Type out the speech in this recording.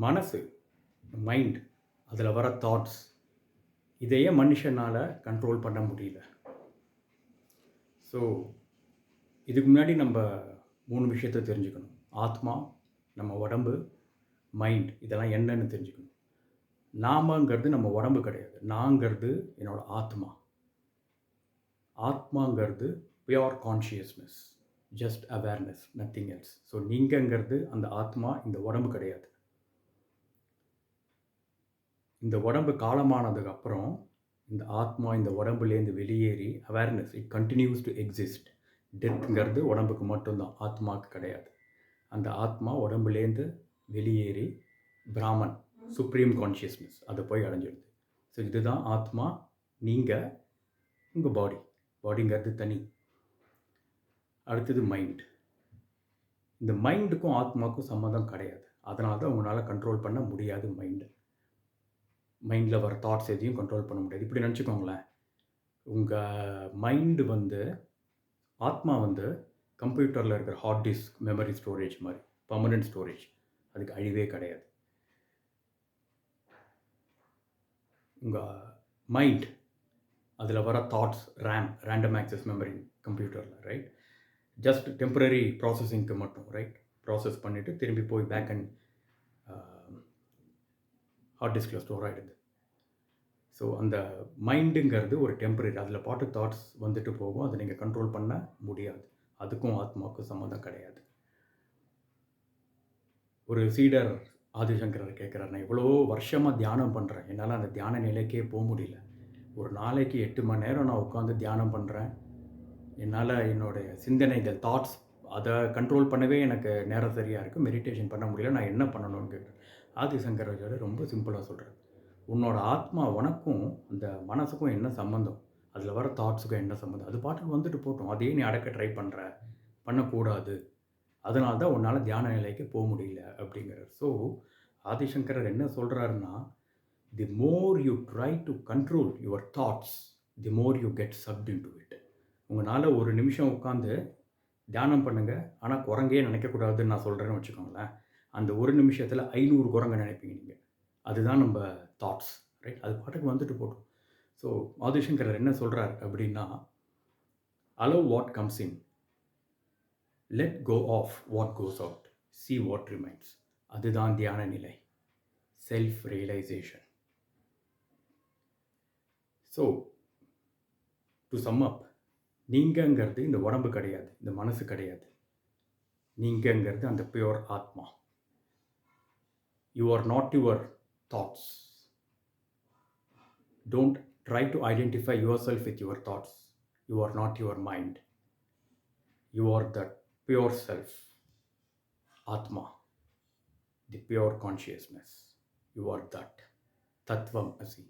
மனசு, மைண்ட், அதில் வர தாட்ஸ், இதையே மனுஷனால் கண்ட்ரோல் பண்ண முடியல. ஸோ இதுக்கு முன்னாடி நம்ம 3 விஷயத்தை தெரிஞ்சுக்கணும். ஆத்மா, நம்ம உடம்பு, மைண்ட், இதெல்லாம் என்னன்னு தெரிஞ்சுக்கணும். நாமங்கிறது நம்ம உடம்பு கிடையாது. நாங்கிறது என்னோட ஆத்மா. ஆத்மாங்கிறது pure consciousness, just awareness, nothing else. So நீங்கங்கிறது அந்த ஆத்மா, இந்த உடம்பு கிடையாது. இந்த உடம்பு காலமானதுக்கு அப்புறம் இந்த ஆத்மா இந்த உடம்புலேருந்து வெளியேறி awareness, it continues to exist. டெத்துங்கிறது உடம்புக்கு மட்டும்தான், ஆத்மாவுக்கு கிடையாது. அந்த ஆத்மா உடம்புலேருந்து வெளியேறி பிராமன், சுப்ரீம் கான்ஷியஸ்னஸ், அதை போய் அடைஞ்சிடுது. ஸோ இதுதான் ஆத்மா. நீங்கள் உங்கள் பாடிங்கிறது தனி. அடுத்தது மைண்ட். இந்த மைண்டுக்கும் ஆத்மாவுக்கும் சம்மந்தம் கிடையாது. அதனால தான் உங்களால் கண்ட்ரோல் பண்ண முடியாது. மைண்டில் வர தாட்ஸ் எதையும் கண்ட்ரோல் பண்ண முடியாது. இப்படி நினச்சிக்கோங்களேன், உங்கள் மைண்டு ஆத்மா கம்ப்யூட்டரில் இருக்கிற ஹார்ட் டிஸ்க், மெமரி ஸ்டோரேஜ் மாதிரி, பர்மனெண்ட் ஸ்டோரேஜ். அதுக்கு அழிவே கிடையாது. உங்கள் மைண்ட், அதில் வர தாட்ஸ், ரேண்டம் ஆக்சஸ் மெமரி கம்ப்யூட்டரில், ரைட், ஜஸ்ட் டெம்பரரி ப்ராசஸிங்க்கு மட்டும், ரைட், ப்ராசஸ் பண்ணிவிட்டு திரும்பி போய் பேக் அண்ட் ஹார்ட் டிஸ்கில் ஸ்டோர் ஆகிடுது. ஸோ அந்த மைண்டுங்கிறது ஒரு டெம்பரரி, அதில் பாட்டு தாட்ஸ் வந்துட்டு போகும். அதை நீங்கள் கண்ட்ரோல் பண்ண முடியாது. அதுக்கும் ஆத்மாவுக்கும் சம்மந்தம் கிடையாது. ஒரு சீடர் ஆதிசங்கரர் கேட்குறாரு, நான் இவ்வளோ வருஷமாக தியானம் பண்ணுறேன், என்னால் அந்த தியான நிலைக்கே போக முடியல. ஒரு நாளைக்கு 8 மணி நேரம் நான் உட்காந்து தியானம் பண்ணுறேன். என்னால் என்னுடைய சிந்தனைகள், தாட்ஸ், அதை கண்ட்ரோல் பண்ணவே எனக்கு நேரம் சரியாக இருக்குது. மெடிடேஷன் பண்ண முடியல, நான் என்ன பண்ணணும்னு கேட்குறேன். ஆதிசங்கராச்சாரியர் ரொம்ப சிம்பிளாக சொல்கிறார், உன்னோட ஆத்மா உனக்கும் அந்த மனசுக்கும் என்ன சம்மந்தம், அதில் வர தாட்ஸுக்கும் என்ன சம்மந்தம், அது பாட்டுக்கு வந்துட்டு போட்டோம். அதையே நீ அடக்க ட்ரை பண்ணக்கூடாது. அதனால தான் உன்னால் தியான நிலைக்கு போக முடியல அப்படிங்கிறார். ஸோ ஆதிசங்கரர் என்ன சொல்கிறாருன்னா, the more you try to control your thoughts, the more you get sucked into it. உங்களால் ஒரு நிமிஷம் உட்காந்து தியானம் பண்ணுங்கள், ஆனால் குரங்கே நினைக்கக்கூடாதுன்னு நான் சொல்கிறேன்னு வச்சுக்கோங்களேன். அந்த ஒரு நிமிஷத்தில் 500 குரங்க நினைப்பீங்க நீங்கள். அதுதான் நம்ம தாட்ஸ், ரைட். அது பாட்டுக்கு வந்துட்டு போட்டோம். ஸோ ஆதிசங்கரர் என்ன சொல்கிறார் அப்படின்னா, allow what comes in, let go of what goes out, see what remains. அதுதான் தியான நிலை, self realisation. So to sum up, நீங்கங்கிறது இந்த உடம்பு கிடையாது, இந்த மனசு கிடையாது. நீங்கங்கிறது அந்த பியோர் ஆத்மா. You are not your thoughts. Don't try to identify yourself with your thoughts. You are not your mind. You are that pure self, atma, the pure consciousness. You are that தத்வம் அசி.